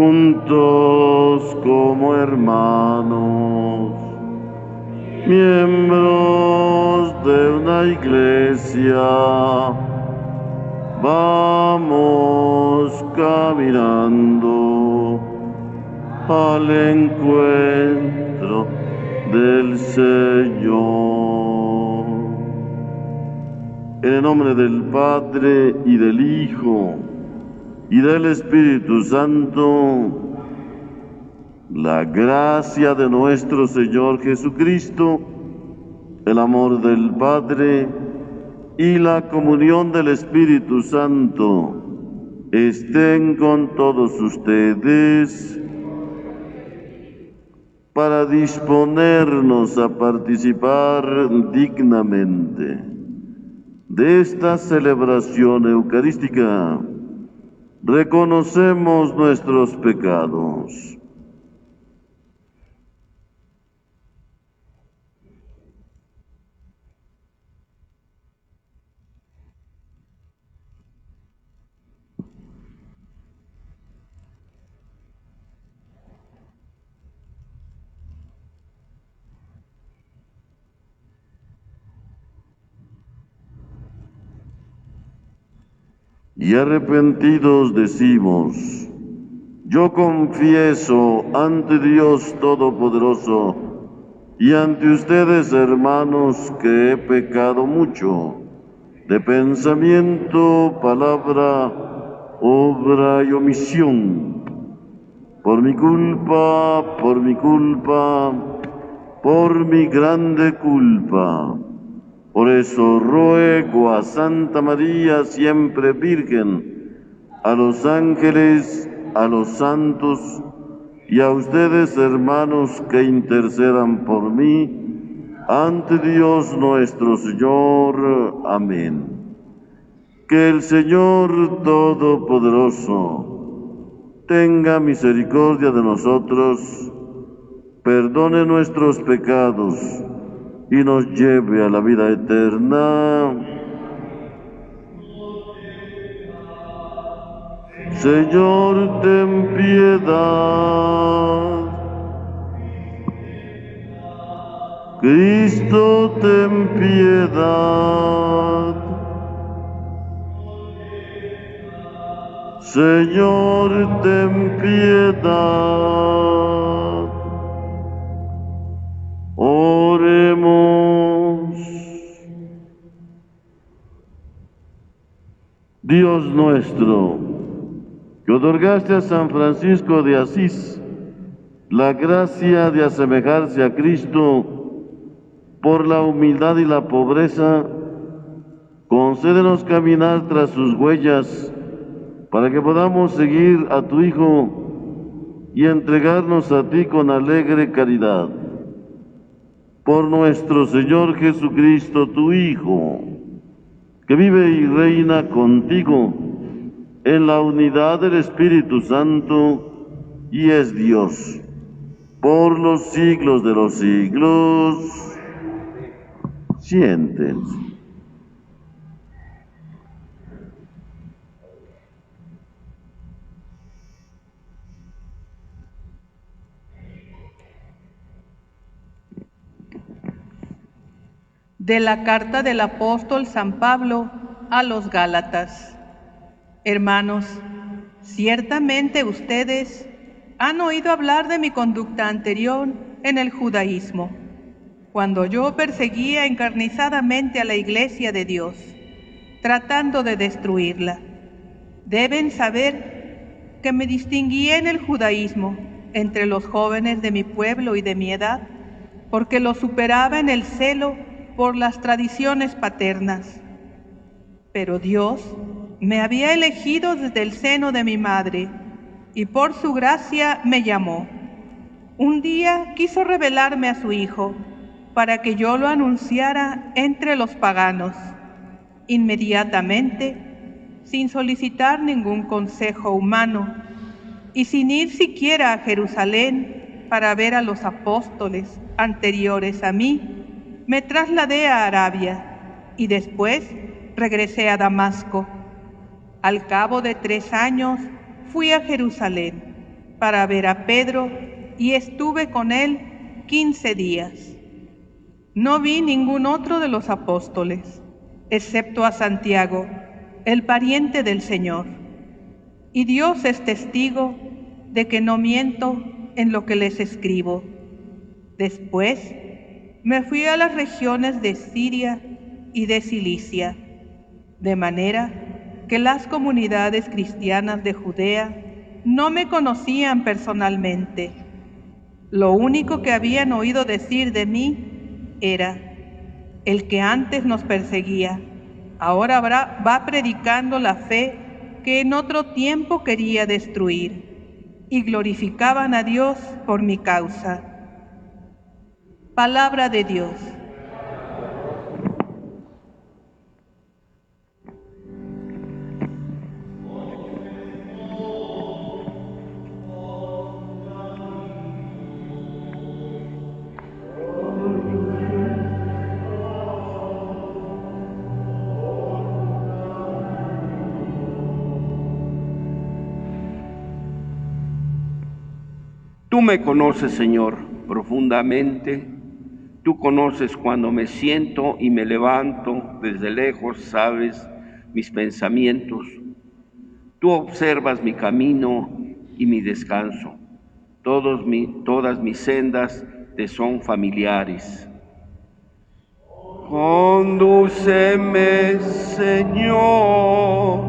juntos como hermanos, miembros de una iglesia, vamos caminando al encuentro del Señor. En el nombre del Padre, y del Hijo, y del Espíritu Santo, la gracia de nuestro Señor Jesucristo, el amor del Padre y la comunión del Espíritu Santo estén con todos ustedes para disponernos a participar dignamente de esta celebración eucarística. Reconocemos nuestros pecados. Y arrepentidos decimos: yo confieso ante Dios Todopoderoso y ante ustedes, hermanos, que he pecado mucho, de pensamiento, palabra, obra y omisión, por mi culpa, por mi grande culpa. Por eso ruego a Santa María, siempre Virgen, a los ángeles, a los santos y a ustedes, hermanos, que intercedan por mí ante Dios nuestro Señor. Amén. Que el Señor Todopoderoso tenga misericordia de nosotros, perdone nuestros pecados y nos lleve a la vida eterna. Señor, ten piedad. Cristo, ten piedad. Señor, ten piedad. Oremos. Dios nuestro, que otorgaste a San Francisco de Asís la gracia de asemejarse a Cristo por la humildad y la pobreza, concédenos caminar tras sus huellas para que podamos seguir a tu Hijo y entregarnos a ti con alegre caridad. Por nuestro Señor Jesucristo, tu Hijo, que vive y reina contigo en la unidad del Espíritu Santo y es Dios por los siglos de los siglos. Siéntense. De la carta del apóstol San Pablo a los Gálatas. Hermanos, ciertamente ustedes han oído hablar de mi conducta anterior en el judaísmo, cuando yo perseguía encarnizadamente a la iglesia de Dios, tratando de destruirla. Deben saber que me distinguí en el judaísmo entre los jóvenes de mi pueblo y de mi edad, porque los superaba en el celo por las tradiciones paternas. Pero Dios me había elegido desde el seno de mi madre y por su gracia me llamó. Un día quiso revelarme a su Hijo para que yo lo anunciara entre los paganos. Inmediatamente, sin solicitar ningún consejo humano y sin ir siquiera a Jerusalén para ver a los apóstoles anteriores a mí, me trasladé a Arabia y después regresé a Damasco. Al cabo de 3 años fui a Jerusalén para ver a Pedro y estuve con él 15 días. No vi ningún otro de los apóstoles, excepto a Santiago, el pariente del Señor. Y Dios es testigo de que no miento en lo que les escribo. Después me fui a las regiones de Siria y de Cilicia, de manera que las comunidades cristianas de Judea no me conocían personalmente. Lo único que habían oído decir de mí era: el que antes nos perseguía, ahora va predicando la fe que en otro tiempo quería destruir, y glorificaban a Dios por mi causa. Palabra de Dios. Tú me conoces, Señor, profundamente. Tú conoces cuando me siento y me levanto, desde lejos sabes mis pensamientos. Tú observas mi camino y mi descanso. Todas mis sendas te son familiares. Condúceme, Señor,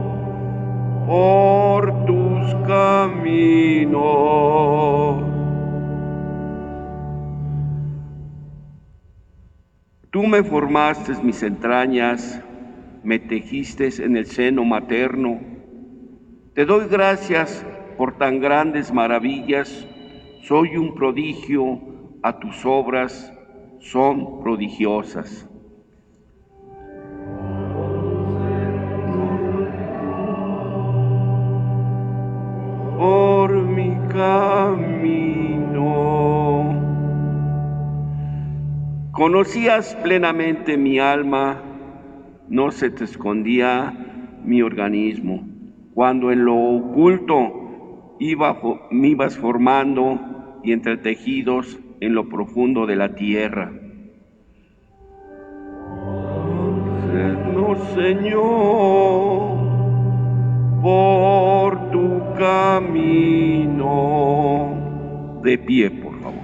por tus caminos. Tú me formaste mis entrañas, me tejiste en el seno materno. Te doy gracias por tan grandes maravillas. Soy un prodigio, a tus obras son prodigiosas. Por mi camino. Conocías plenamente mi alma, no se te escondía mi organismo. Cuando en lo oculto me ibas formando y entretejidos en lo profundo de la tierra. No, Señor, por tu camino. De pie, por favor.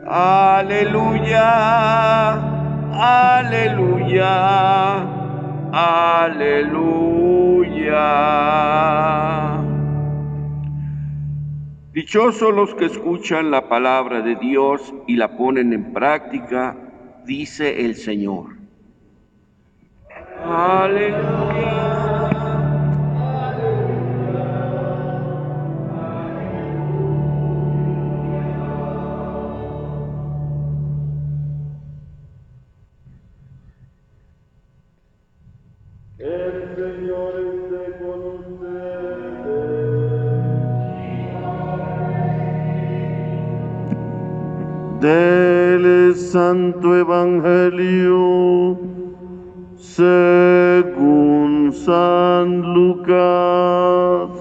Aleluya, aleluya, aleluya. Dichosos los que escuchan la palabra de Dios y la ponen en práctica, dice el Señor. Aleluya. El Señor esté con ustedes. Del Santo Evangelio según San Lucas.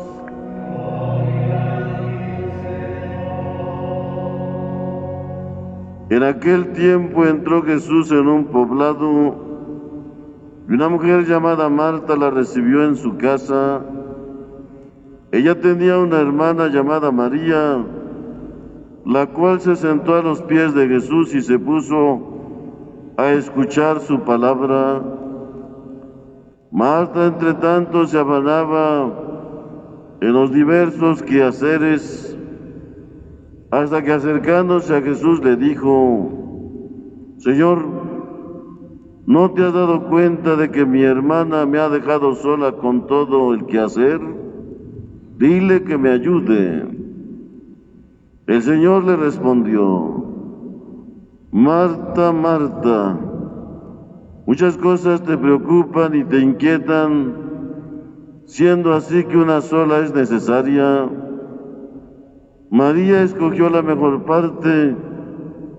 En aquel tiempo entró Jesús en un poblado y una mujer llamada Marta la recibió en su casa. Ella tenía una hermana llamada María, la cual se sentó a los pies de Jesús y se puso a escuchar su palabra. Marta, entre tanto, se afanaba en los diversos quehaceres, hasta que acercándose a Jesús le dijo: Señor, ¿no te has dado cuenta de que mi hermana me ha dejado sola con todo el quehacer? Dile que me ayude. El Señor le respondió: Marta, Marta, muchas cosas te preocupan y te inquietan, siendo así que una sola es necesaria. María escogió la mejor parte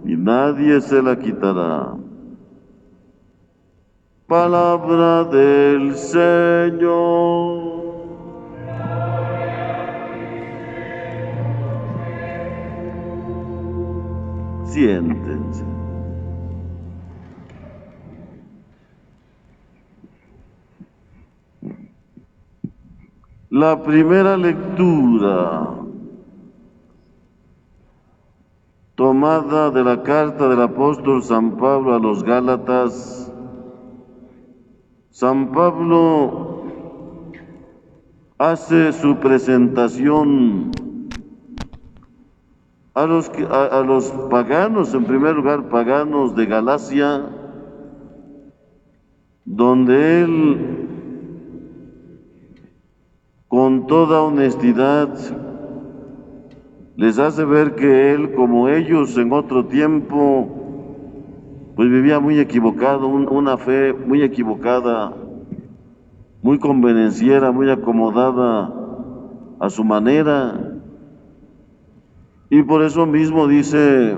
y nadie se la quitará. Palabra del Señor. Siéntense. La primera lectura tomada de la carta del apóstol San Pablo a los Gálatas. San Pablo hace su presentación a los paganos, en primer lugar paganos de Galacia, donde él con toda honestidad les hace ver que él, como ellos en otro tiempo, pues vivía muy equivocado, una fe muy equivocada, muy convenenciera, muy acomodada a su manera. Y por eso mismo dice,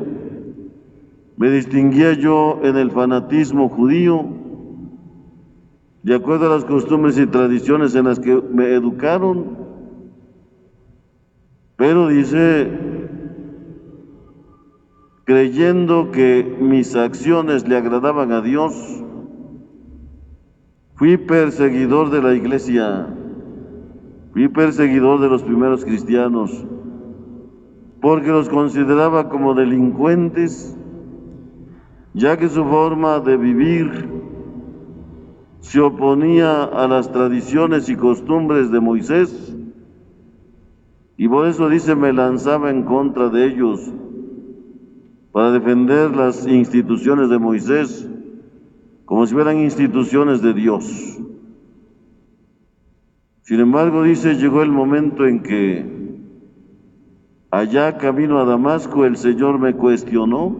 me distinguía yo en el fanatismo judío, de acuerdo a las costumbres y tradiciones en las que me educaron, pero dice, creyendo que mis acciones le agradaban a Dios, fui perseguidor de la iglesia, fui perseguidor de los primeros cristianos, porque los consideraba como delincuentes, ya que su forma de vivir se oponía a las tradiciones y costumbres de Moisés, y por eso dice, me lanzaba en contra de ellos para defender las instituciones de Moisés como si fueran instituciones de Dios. Sin embargo, dice, llegó el momento en que allá camino a Damasco el Señor me cuestionó,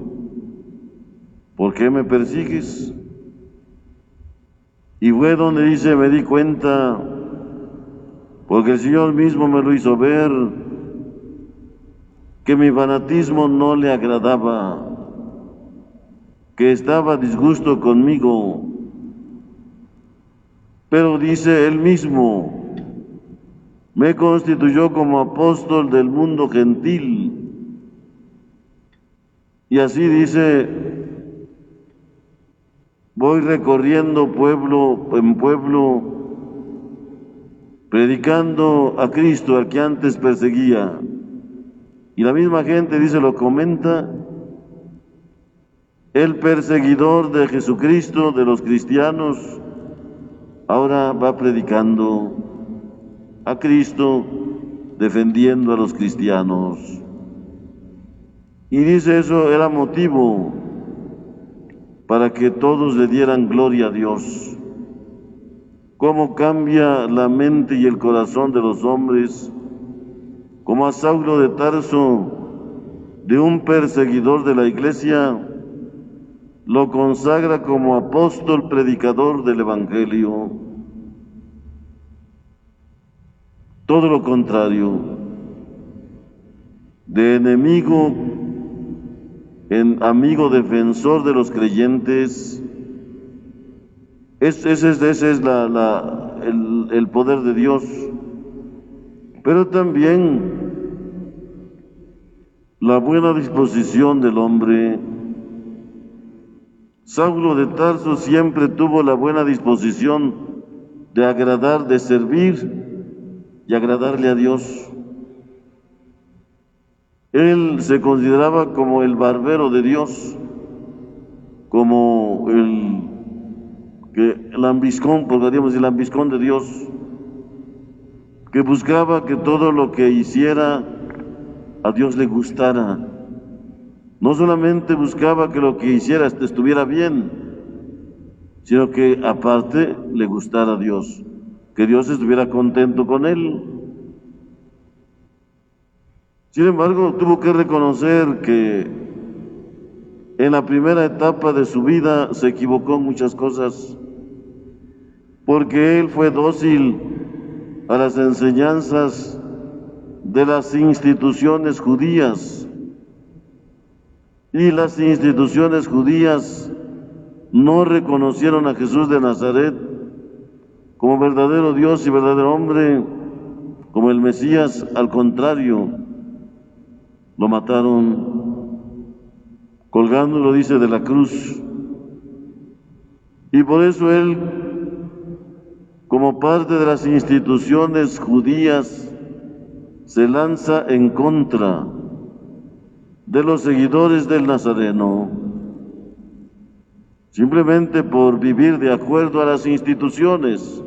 ¿por qué me persigues? Y fue donde dice, me di cuenta, porque el Señor mismo me lo hizo ver, que mi fanatismo no le agradaba, que estaba a disgusto conmigo. Pero dice él mismo, me constituyó como apóstol del mundo gentil. Y así dice, voy recorriendo pueblo en pueblo, predicando a Cristo, al que antes perseguía. Y la misma gente, dice, lo comenta, el perseguidor de Jesucristo, de los cristianos, ahora va predicando a Cristo, defendiendo a los cristianos. Y dice, eso era motivo para que todos le dieran gloria a Dios. Cómo cambia la mente y el corazón de los hombres, como a Saulo de Tarso, de un perseguidor de la iglesia, lo consagra como apóstol predicador del Evangelio. Todo lo contrario, de enemigo en amigo defensor de los creyentes. Ese es el poder de Dios. Pero también la buena disposición del hombre. Saulo de Tarso siempre tuvo la buena disposición de agradar, de servir y agradarle a Dios. Él se consideraba como el barbero de Dios, como el lambiscón, podríamos decir, el lambiscón de Dios, que buscaba que todo lo que hiciera a Dios le gustara. No solamente buscaba que lo que hiciera estuviera bien, sino que aparte le gustara a Dios, que Dios estuviera contento con él. Sin embargo, tuvo que reconocer que en la primera etapa de su vida se equivocó en muchas cosas, porque él fue dócil a las enseñanzas de las instituciones judías. Y las instituciones judías no reconocieron a Jesús de Nazaret como verdadero Dios y verdadero hombre, como el Mesías. Al contrario, lo mataron colgándolo, dice, de la cruz. Y por eso él, como parte de las instituciones judías, se lanza en contra de los seguidores del Nazareno, simplemente por vivir de acuerdo a las instituciones.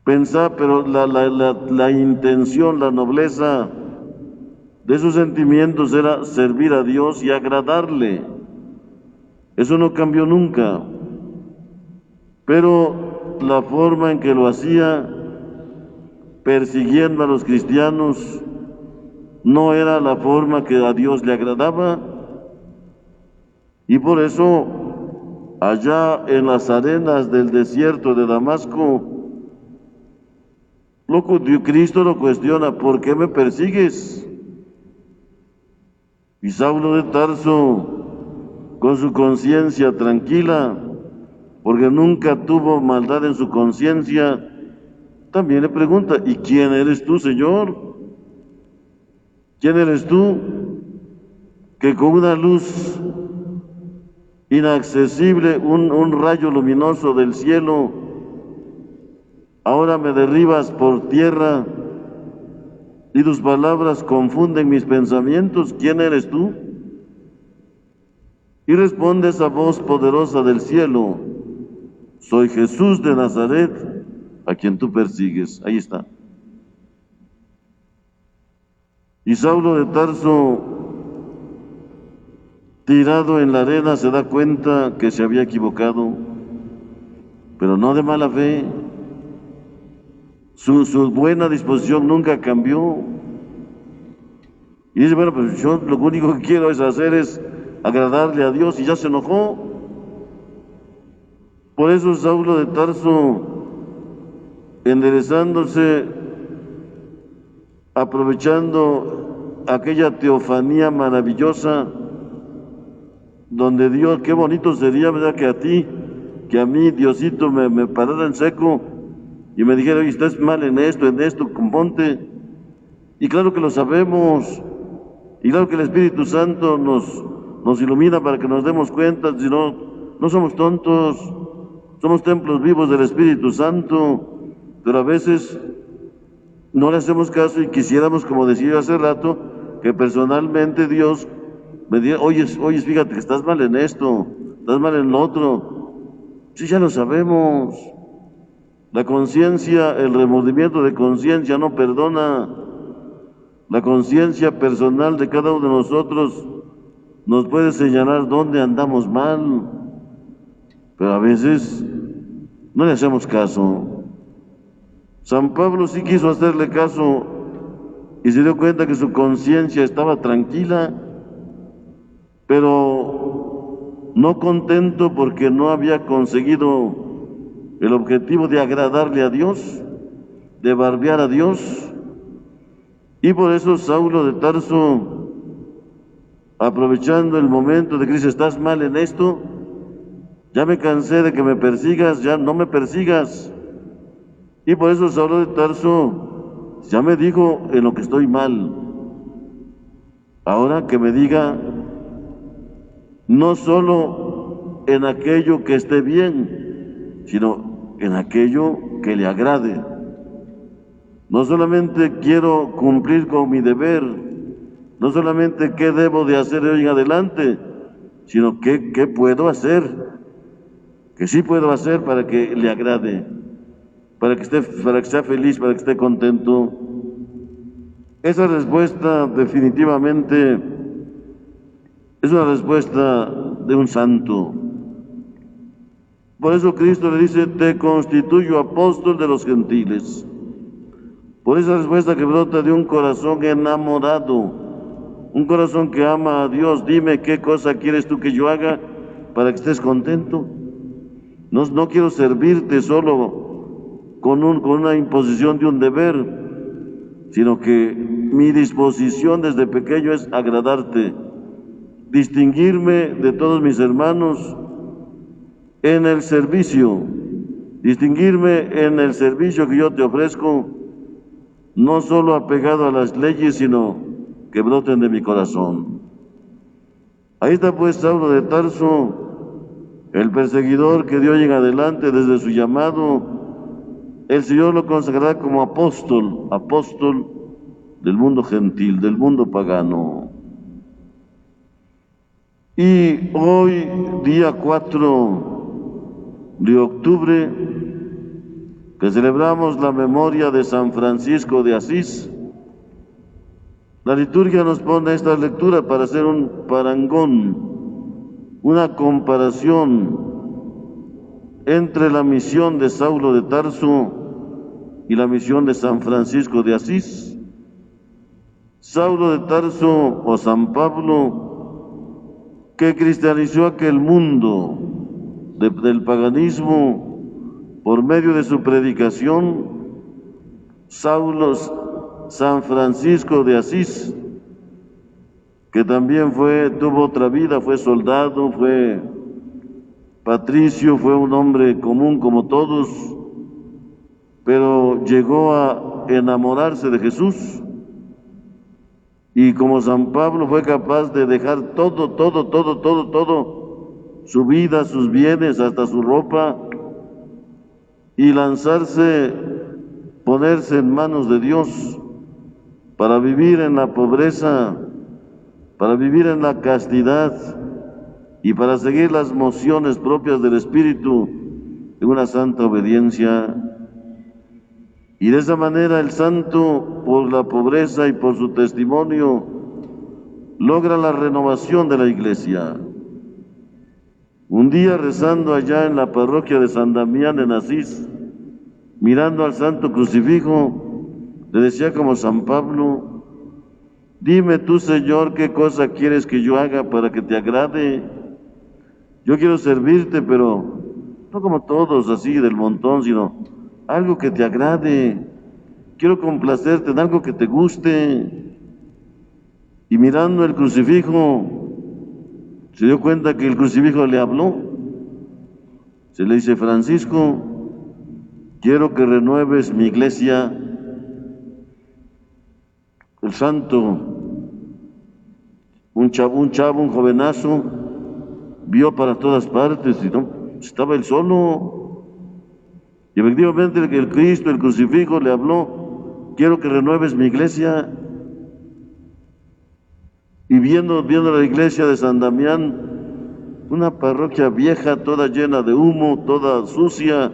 Pensar, pero la intención, la nobleza de sus sentimientos era servir a Dios y agradarle. Eso no cambió nunca. Pero la forma en que lo hacía, persiguiendo a los cristianos, no era la forma que a Dios le agradaba. Y por eso, allá en las arenas del desierto de Damasco, Cristo lo cuestiona: ¿por qué me persigues? Y Saulo de Tarso, con su conciencia tranquila, porque nunca tuvo maldad en su conciencia, también le pregunta: ¿y quién eres tú, Señor? ¿Quién eres tú que con una luz inaccesible, un rayo luminoso del cielo, ahora me derribas por tierra y tus palabras confunden mis pensamientos? ¿Quién eres tú? Y responde esa voz poderosa del cielo: soy Jesús de Nazaret, a quien tú persigues. Ahí está. Y Saulo de Tarso, tirado en la arena, se da cuenta que se había equivocado, pero no de mala fe. Su buena disposición nunca cambió. Y dice: bueno, pues yo lo único que quiero es agradarle a Dios, y ya se enojó. Por eso Saulo de Tarso, enderezándose, aprovechando aquella teofanía maravillosa, donde Dios, qué bonito sería, ¿verdad?, que a mí, Diosito, me parara en seco y me dijera: oye, estás mal en esto, componte. Y claro que lo sabemos, y claro que el Espíritu Santo nos ilumina para que nos demos cuenta. Si no, no somos tontos, somos templos vivos del Espíritu Santo, pero a veces no le hacemos caso y quisiéramos, como decía yo hace rato, que personalmente Dios me diga: oye, fíjate que estás mal en esto, estás mal en lo otro. Sí, ya lo sabemos. La conciencia, el remordimiento de conciencia no perdona. La conciencia personal de cada uno de nosotros nos puede señalar dónde andamos mal, pero a veces no le hacemos caso. San Pablo sí quiso hacerle caso y se dio cuenta que su conciencia estaba tranquila, pero no contento porque no había conseguido el objetivo de agradarle a Dios, de barbear a Dios. Y por eso Saulo de Tarso, aprovechando el momento de crisis: estás mal en esto, ya me cansé de que me persigas, ya no me persigas. Y por eso Saulo de Tarso ya me dijo en lo que estoy mal. Ahora que me diga no solo en aquello que esté bien, sino en aquello que le agrade. No solamente quiero cumplir con mi deber, no solamente qué debo de hacer de hoy en adelante, sino qué puedo hacer, que sí puedo hacer para que le agrade, para que sea feliz, para que esté contento. Esa respuesta definitivamente es una respuesta de un santo. Por eso Cristo le dice: te constituyo apóstol de los gentiles. Por esa respuesta que brota de un corazón enamorado, un corazón que ama a Dios. Dime qué cosa quieres tú que yo haga para que estés contento. No quiero servirte solo con una imposición de un deber, sino que mi disposición desde pequeño es agradarte, distinguirme de todos mis hermanos en el servicio, distinguirme en el servicio que yo te ofrezco, no solo apegado a las leyes, sino que broten de mi corazón. Ahí está pues Saulo de Tarso, el perseguidor que de hoy en adelante, desde su llamado, el Señor lo consagrará como apóstol, apóstol del mundo gentil, del mundo pagano. Y hoy, día 4 de octubre, que celebramos la memoria de San Francisco de Asís, la liturgia nos pone esta lectura para hacer un parangón, una comparación entre la misión de Saulo de Tarso y la misión de San Francisco de Asís. Saulo de Tarso o San Pablo, que cristianizó aquel mundo del paganismo por medio de su predicación. San Francisco de Asís, que también tuvo otra vida, fue soldado, fue patricio, fue un hombre común como todos, pero llegó a enamorarse de Jesús, y como San Pablo fue capaz de dejar todo, su vida, sus bienes, hasta su ropa, y lanzarse, ponerse en manos de Dios, para vivir en la pobreza, para vivir en la castidad y para seguir las mociones propias del Espíritu en una santa obediencia. Y de esa manera el santo, por la pobreza y por su testimonio, logra la renovación de la Iglesia. Un día, rezando allá en la parroquia de San Damián en Asís, mirando al santo crucifijo, le decía como San Pablo: dime tú, Señor, qué cosa quieres que yo haga para que te agrade. Yo quiero servirte, pero no como todos así del montón, sino algo que te agrade. Quiero complacerte en algo que te guste. Y mirando el crucifijo, se dio cuenta que el crucifijo le habló. Se le dice: Francisco, quiero que renueves mi iglesia. El santo, un jovenazo, vio para todas partes y no, estaba él solo. Y efectivamente el Cristo, el crucifijo, le habló: quiero que renueves mi iglesia. Y viendo la iglesia de San Damián, una parroquia vieja, toda llena de humo, toda sucia,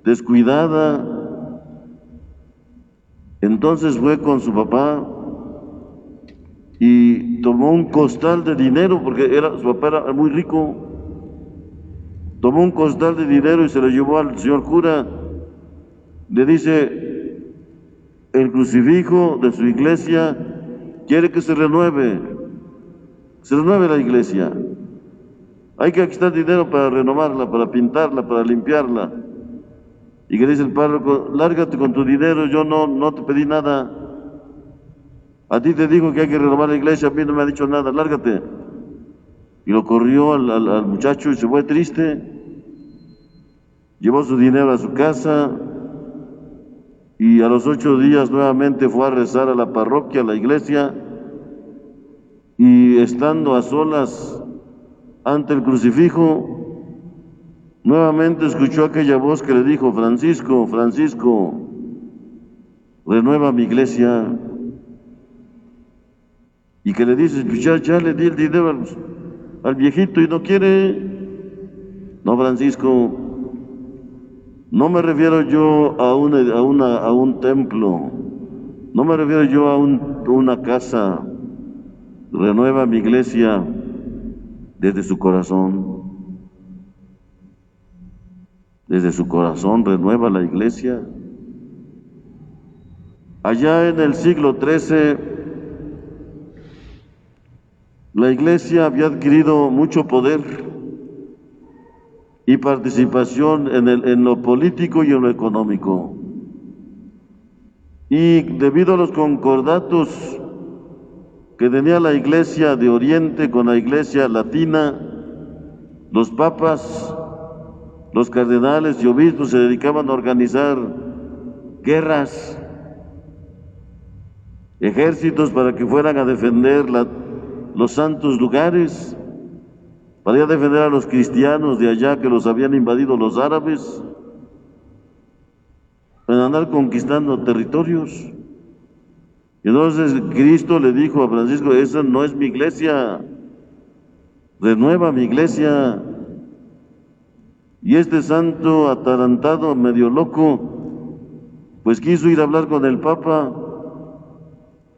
descuidada, entonces fue con su papá y tomó un costal de dinero, porque su papá era muy rico. Tomó un costal de dinero y se lo llevó al señor cura. Le dice: el crucifijo de su iglesia quiere que se renueve la iglesia. Hay que quitar dinero para renovarla, para pintarla, para limpiarla. Y que dice el párroco: lárgate con tu dinero, yo no te pedí nada. A ti te digo que hay que renovar la iglesia, a mí no me ha dicho nada, lárgate. Y lo corrió al muchacho y se fue triste. Llevó su dinero a su casa y a los 8 días nuevamente fue a rezar a la parroquia, a la iglesia, y estando a solas ante el crucifijo, nuevamente escuchó aquella voz que le dijo: Francisco, Francisco, renueva mi iglesia. Y que le dice: pues ya le di el dinero al viejito y no quiere. No, Francisco, no me refiero yo a un templo, no me refiero yo a una casa. Renueva mi iglesia desde su corazón. Desde su corazón renueva la iglesia. Allá en el siglo XIII, la iglesia había adquirido mucho poder y participación en lo político y en lo económico. Y debido a los concordatos que tenía la iglesia de Oriente con la iglesia latina. Los papas, los cardenales y obispos se dedicaban a organizar guerras, ejércitos para que fueran a defender los santos lugares, para ir a defender a los cristianos de allá que los habían invadido los árabes, para andar conquistando territorios. Y entonces Cristo le dijo a Francisco: esa no es mi iglesia, renueva mi iglesia. Y este santo atarantado, medio loco, pues quiso ir a hablar con el Papa.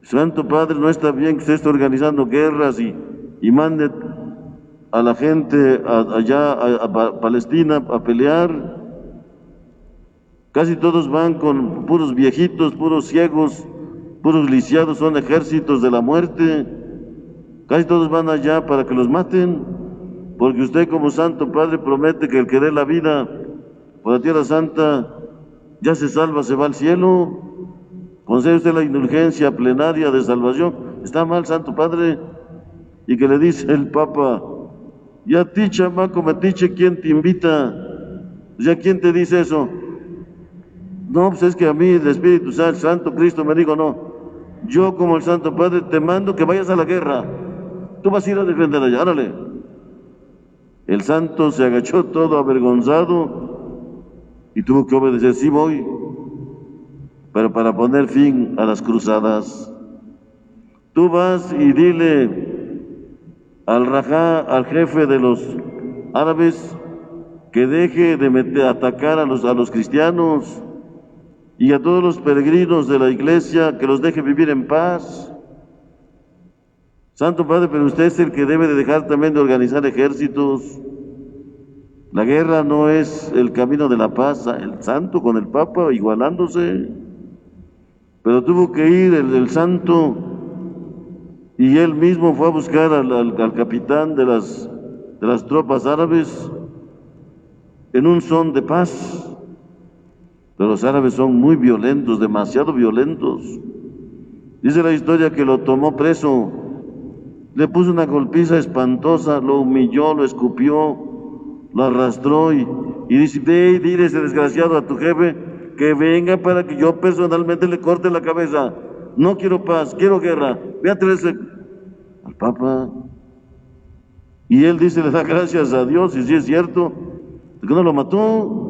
Santo Padre, no está bien que usted esté organizando guerras y mande a la gente allá a Palestina a pelear. Casi todos van con puros viejitos, puros ciegos, puros lisiados, son ejércitos de la muerte. Casi todos van allá para que los maten, porque usted como Santo Padre promete que el que dé la vida por la Tierra Santa ya se salva, se va al cielo. Concede usted la indulgencia plenaria de salvación. Está mal, Santo Padre. Y que le dice el Papa: y a ti, chamaco metiche, ¿quién te invita? O sea, ¿quién te dice eso? No, pues es que a mí el Espíritu Santo, Cristo me dijo: no, yo como el Santo Padre te mando que vayas a la guerra. Tú vas a ir a defender allá, árale. El santo se agachó todo avergonzado y tuvo que obedecer: sí voy, pero para poner fin a las cruzadas. Tú vas y dile al rajá, al jefe de los árabes, que deje de atacar a los cristianos, y a todos los peregrinos de la iglesia, que los deje vivir en paz. Santo Padre, pero usted es el que debe de dejar también de organizar ejércitos. La guerra no es el camino de la paz. El santo con el Papa igualándose. Pero tuvo que ir el santo, y él mismo fue a buscar al capitán de las tropas árabes en un son de paz. Pero los árabes son muy violentos, demasiado violentos. Dice la historia que lo tomó preso, le puso una golpiza espantosa, lo humilló, lo escupió, lo arrastró y dice: dile ese desgraciado a tu jefe que venga para que yo personalmente le corte la cabeza. No quiero paz, quiero guerra. Ve a traerse al Papa. Y él dice, le da gracias a Dios, y si es cierto, que no lo mató.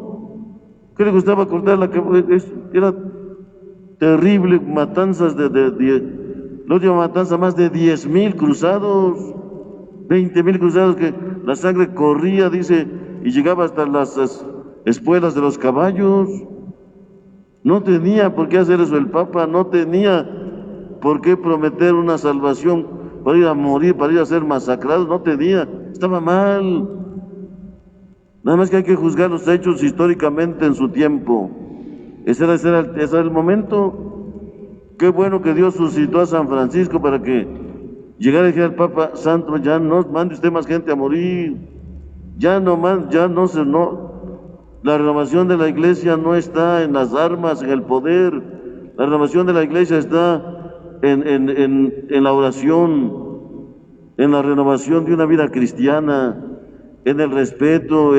¿Qué le gustaba cortar la cabeza? Era terrible, matanzas la última matanza, más de 10,000 cruzados, 20,000 cruzados, que la sangre corría, dice, y llegaba hasta las espuelas de los caballos. No tenía por qué hacer eso el Papa, no tenía por qué prometer una salvación para ir a morir, para ir a ser masacrados, no tenía, estaba mal. Nada más que hay que juzgar los hechos históricamente en su tiempo. Ese era el momento. Qué bueno que Dios suscitó a San Francisco para que llegara y dijera al Papa: santo, ya no mande usted más gente a morir. La renovación de la iglesia no está en las armas, en el poder. La renovación de la iglesia está en la oración, en la renovación de una vida cristiana, en el respeto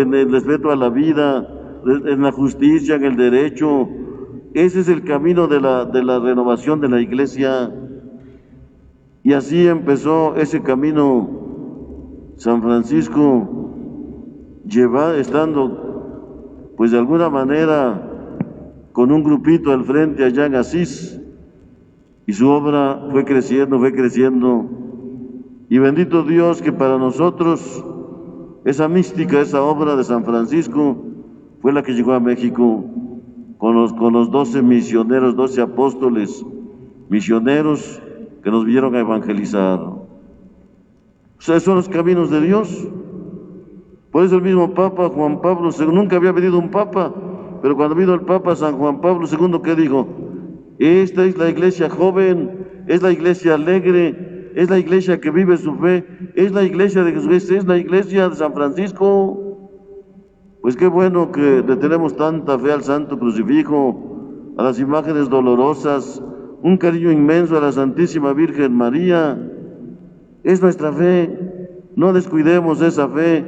a la vida, en la justicia, en el derecho. Ese es el camino de la renovación de la iglesia. Y así empezó ese camino San Francisco, estando pues de alguna manera con un grupito al frente allá en Asís, y su obra fue creciendo, y bendito Dios que para nosotros esa mística, esa obra de San Francisco fue la que llegó a México con los 12 misioneros, 12 apóstoles misioneros que nos vinieron a evangelizar. O sea, son los caminos de Dios. Por eso el mismo Papa Juan Pablo II, nunca había venido un Papa, pero cuando vino el Papa San Juan Pablo II, ¿qué dijo? Esta es la iglesia joven, es la iglesia alegre, es la iglesia que vive su fe, es la iglesia de Jesús, es la iglesia de San Francisco. Pues qué bueno que le tenemos tanta fe al Santo Crucifijo, a las imágenes dolorosas, un cariño inmenso a la Santísima Virgen María, Es nuestra fe. No descuidemos esa fe,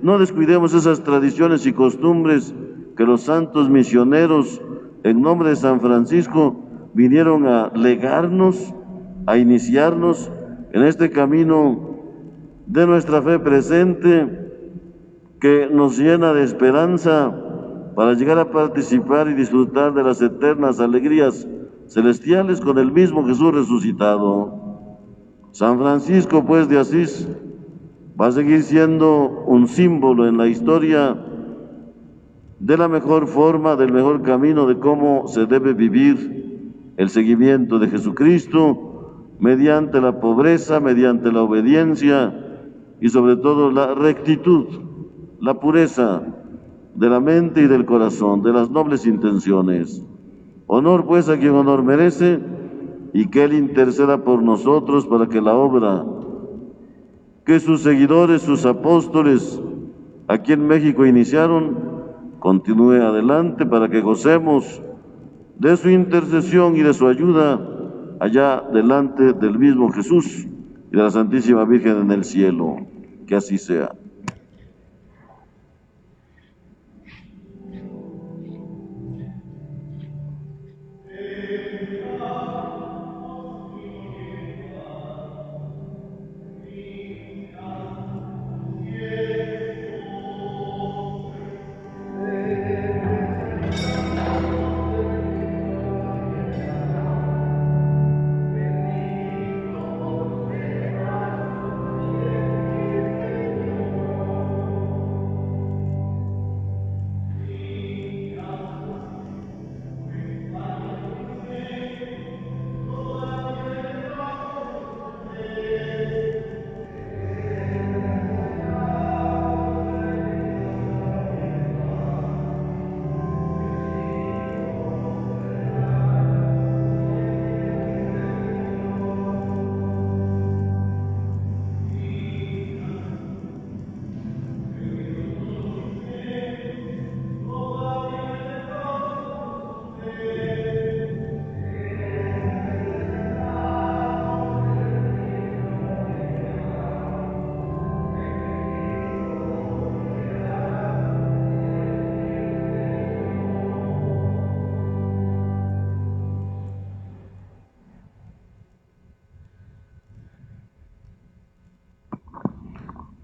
no descuidemos esas tradiciones y costumbres que los santos misioneros, en nombre de San Francisco, vinieron a legarnos, a iniciarnos en este camino de nuestra fe presente, que nos llena de esperanza para llegar a participar y disfrutar de las eternas alegrías celestiales con el mismo Jesús resucitado. San Francisco, pues, de Asís, va a seguir siendo un símbolo en la historia de la mejor forma, del mejor camino de cómo se debe vivir el seguimiento de Jesucristo mediante la pobreza, mediante la obediencia y sobre todo la rectitud, la pureza de la mente y del corazón, de las nobles intenciones. Honor pues a quien honor merece, y que Él interceda por nosotros para que la obra que sus seguidores, sus apóstoles, aquí en México iniciaron, continúe adelante para que gocemos de su intercesión y de su ayuda allá delante del mismo Jesús y de la Santísima Virgen en el cielo. Que así sea.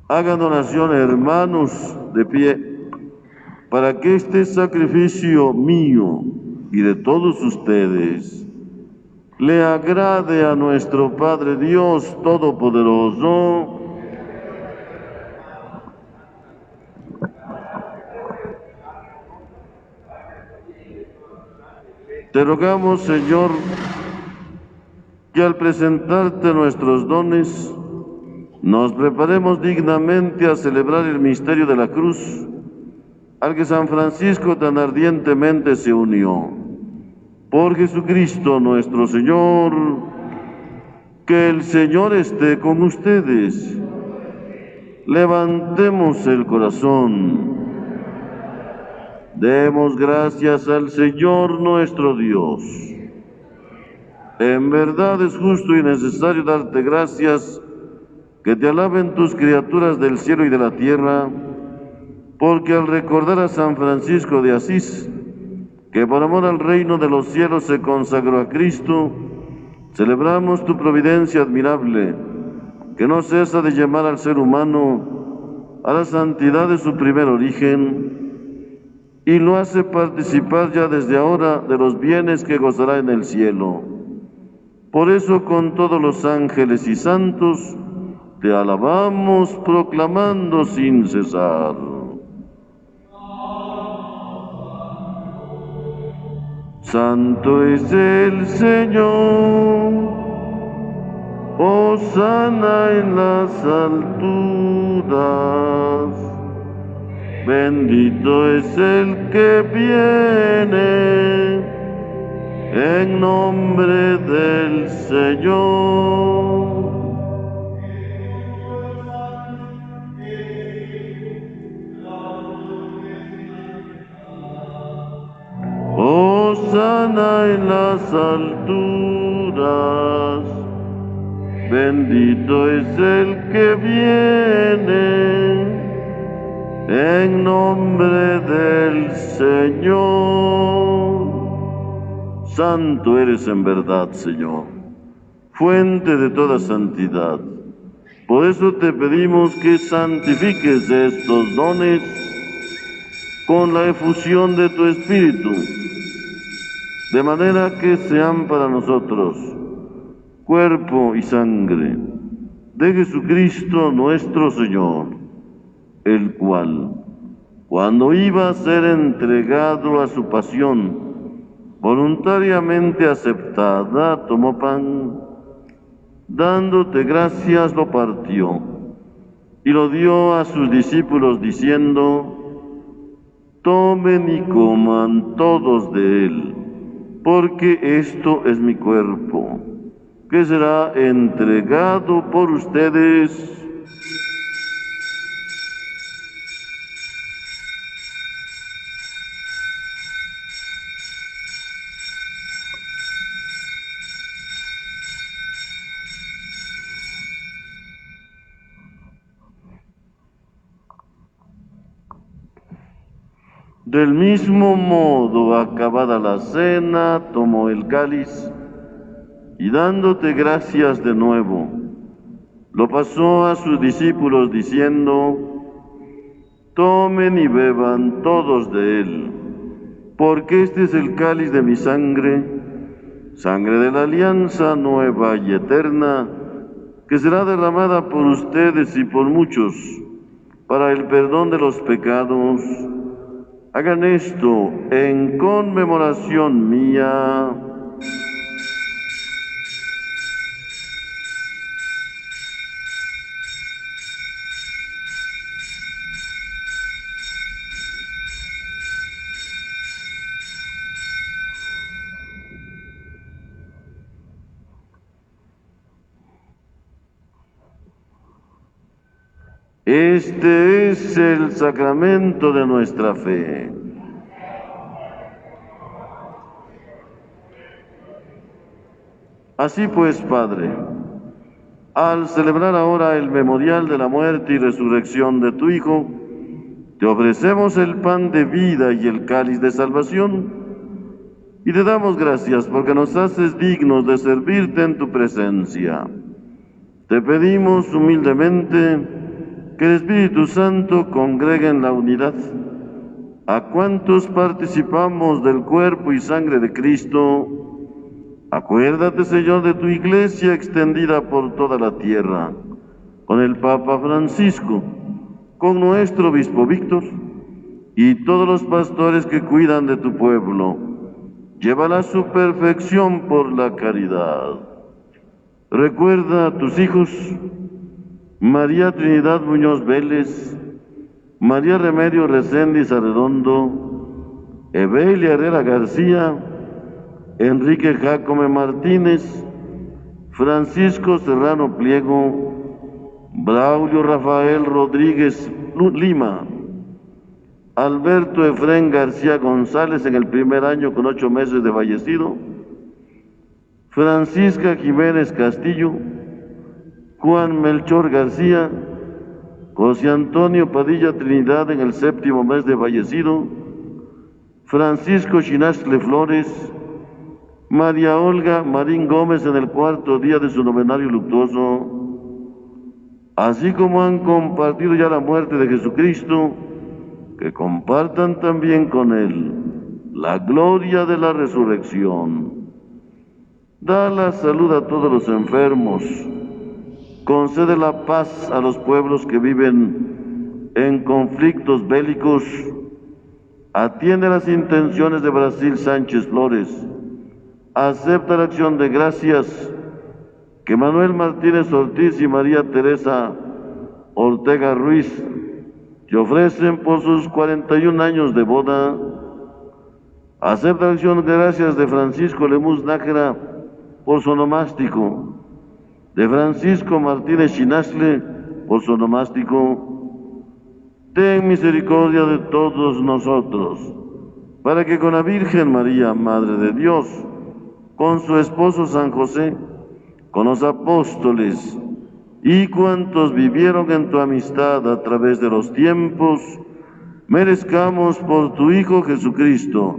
Hagan oración, hermanos, de pie, para que este sacrificio mío y de todos ustedes le agrade a nuestro Padre Dios Todopoderoso. Te rogamos, Señor, que al presentarte nuestros dones, nos preparemos dignamente a celebrar el misterio de la cruz, al que San Francisco tan ardientemente se unió. Por Jesucristo nuestro Señor, que el Señor esté con ustedes. Levantemos el corazón. Demos gracias al Señor nuestro Dios. En verdad es justo y necesario darte gracias, que te alaben tus criaturas del cielo y de la tierra, porque al recordar a San Francisco de Asís, que por amor al reino de los cielos se consagró a Cristo, celebramos tu providencia admirable, que no cesa de llamar al ser humano a la santidad de su primer origen, y lo hace participar ya desde ahora de los bienes que gozará en el cielo. Por eso, con todos los ángeles y santos, te alabamos proclamando sin cesar. Santo es el Señor, hosana en las alturas, bendito es el que viene en nombre del Señor. Hosana en las alturas, Bendito es el que viene en nombre del Señor. Santo eres en verdad, Señor, fuente de toda santidad. Por eso te pedimos que santifiques estos dones con la efusión de tu Espíritu, de manera que sean para nosotros cuerpo y sangre de Jesucristo nuestro Señor, el cual, cuando iba a ser entregado a su pasión, voluntariamente aceptada, tomó pan, dándote gracias, lo partió y lo dio a sus discípulos diciendo: tomen y coman todos de él, porque esto es mi cuerpo, que será entregado por ustedes. Del mismo modo, acabada la cena, tomó el cáliz y dándote gracias de nuevo, lo pasó a sus discípulos diciendo: tomen y beban todos de él, porque este es el cáliz de mi sangre, sangre de la alianza nueva y eterna, que será derramada por ustedes y por muchos para el perdón de los pecados. Hagan esto en conmemoración mía. Este es el sacramento de nuestra fe. Así pues, Padre, al celebrar ahora el memorial de la muerte y resurrección de tu Hijo, te ofrecemos el pan de vida y el cáliz de salvación, y te damos gracias porque nos haces dignos de servirte en tu presencia. Te pedimos humildemente que el Espíritu Santo congregue en la unidad a cuantos participamos del cuerpo y sangre de Cristo. Acuérdate, Señor, de tu iglesia extendida por toda la tierra, con el Papa Francisco, con nuestro obispo Víctor y todos los pastores que cuidan de tu pueblo. Llévala a su perfección por la caridad. Recuerda a tus hijos, María Trinidad Muñoz Vélez, María Remedio Reséndiz Arredondo, Evelia Herrera García, Enrique Jacome Martínez, Francisco Serrano Pliego, Braulio Rafael Rodríguez Lima, Alberto Efrén García González en el primer año con 8 meses de fallecido, Francisca Jiménez Castillo, Juan Melchor García, José Antonio Padilla Trinidad en el 7º mes de fallecido, Francisco Chinastle Flores, María Olga Marín Gómez en el 4º día de su novenario luctuoso, así como han compartido ya la muerte de Jesucristo, que compartan también con Él la gloria de la resurrección. Da la salud a todos los enfermos, concede la paz a los pueblos que viven en conflictos bélicos, atiende las intenciones de Brasil Sánchez Flores, acepta la acción de gracias que Manuel Martínez Ortiz y María Teresa Ortega Ruiz te ofrecen por sus 41 años de boda. Acepta la acción de gracias de Francisco Lemus Nájera por su onomástico, de Francisco Martínez Chinastle por su onomástico. Ten misericordia de todos nosotros, para que con la Virgen María, Madre de Dios, con su esposo San José, con los apóstoles y cuantos vivieron en tu amistad a través de los tiempos, merezcamos por tu Hijo Jesucristo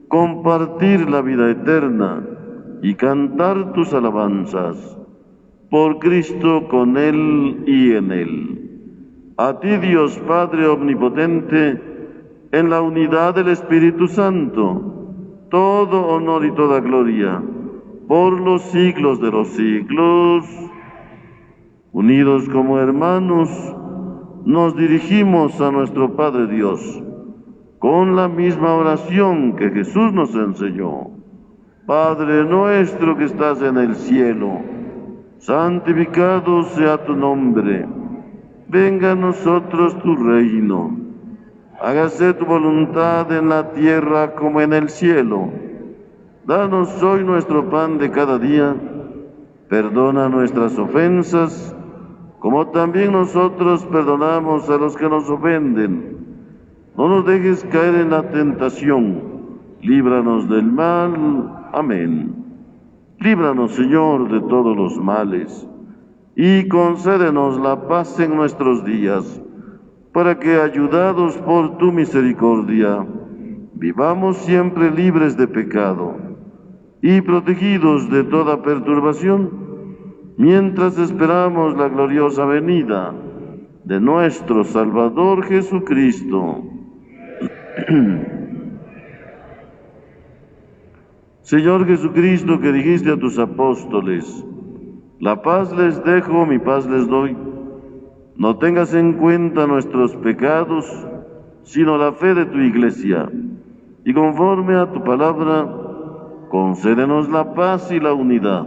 compartir la vida eterna y cantar tus alabanzas. Por Cristo, con Él y en Él. A ti, Dios Padre Omnipotente, en la unidad del Espíritu Santo, todo honor y toda gloria, por los siglos de los siglos. Unidos como hermanos, nos dirigimos a nuestro Padre Dios, con la misma oración que Jesús nos enseñó. Padre nuestro que estás en el cielo, santificado sea tu nombre. Venga a nosotros tu reino. Hágase tu voluntad en la tierra como en el cielo. Danos hoy nuestro pan de cada día. Perdona nuestras ofensas, como también nosotros perdonamos a los que nos ofenden. No nos dejes caer en la tentación. Líbranos del mal. Amén. Líbranos, Señor, de todos los males, y concédenos la paz en nuestros días, para que, ayudados por tu misericordia, vivamos siempre libres de pecado y protegidos de toda perturbación, mientras esperamos la gloriosa venida de nuestro Salvador Jesucristo. Señor Jesucristo, que dijiste a tus apóstoles, la paz les dejo, mi paz les doy. No tengas en cuenta nuestros pecados, sino la fe de tu Iglesia. Y conforme a tu palabra, concédenos la paz y la unidad.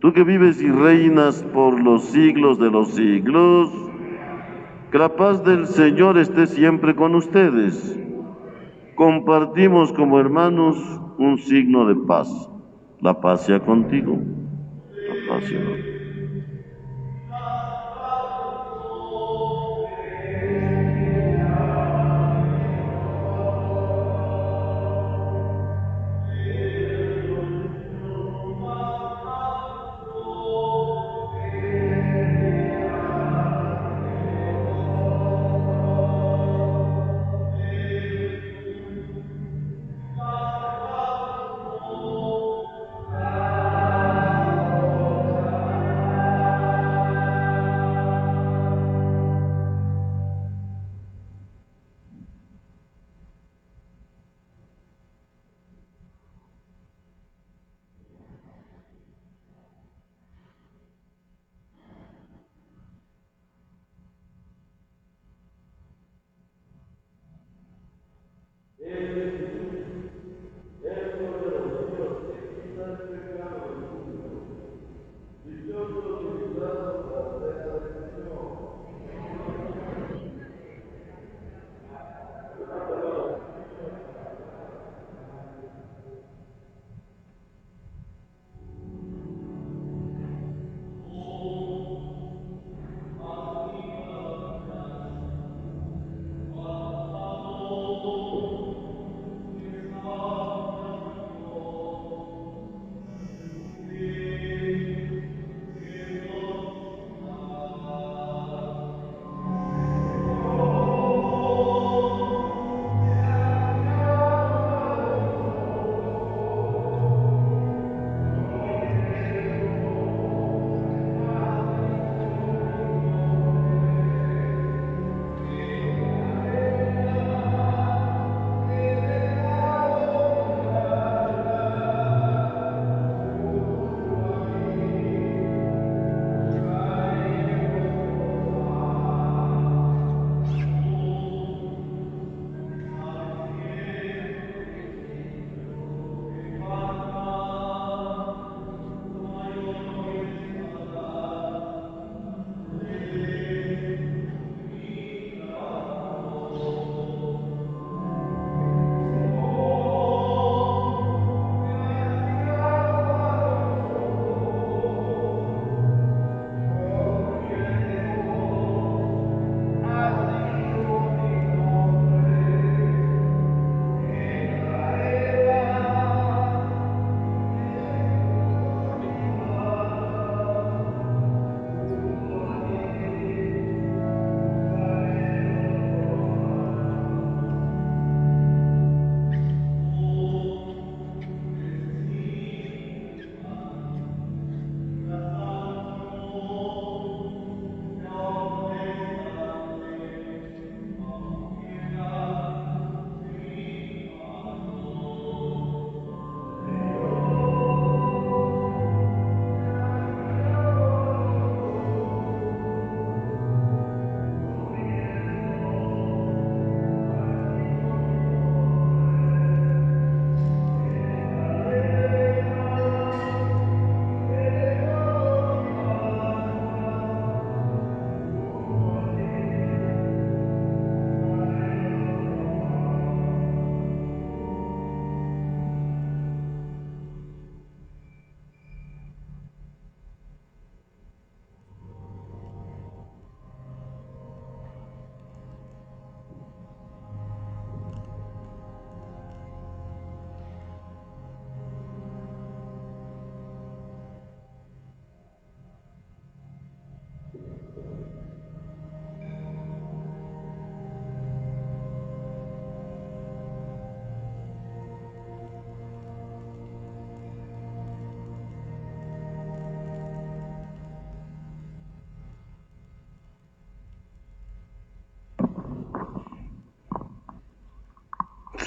Tú que vives y reinas por los siglos de los siglos, que la paz del Señor esté siempre con ustedes. Compartimos como hermanos un signo de paz. La paz sea contigo. La paz sea contigo.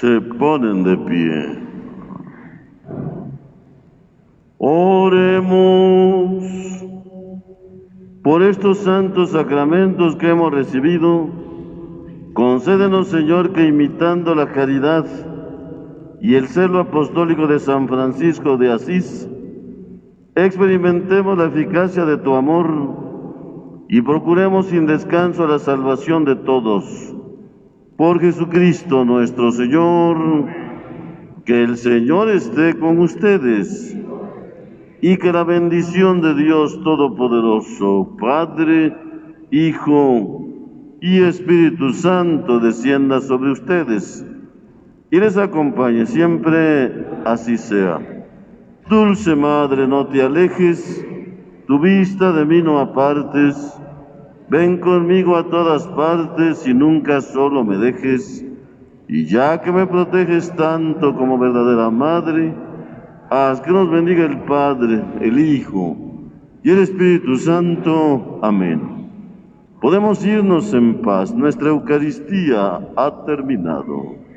Se ponen de pie. Oremos. Por estos santos sacramentos que hemos recibido, concédenos, Señor, que imitando la caridad y el celo apostólico de San Francisco de Asís, experimentemos la eficacia de tu amor y procuremos sin descanso la salvación de todos. Por Jesucristo nuestro Señor, que el Señor esté con ustedes y que la bendición de Dios Todopoderoso, Padre, Hijo y Espíritu Santo descienda sobre ustedes y les acompañe siempre, así sea. Dulce Madre, no te alejes, tu vista de mí no apartes, ven conmigo a todas partes y nunca solo me dejes, y ya que me proteges tanto como verdadera Madre, haz que nos bendiga el Padre, el Hijo y el Espíritu Santo. Amén. Podemos irnos en paz, nuestra Eucaristía ha terminado.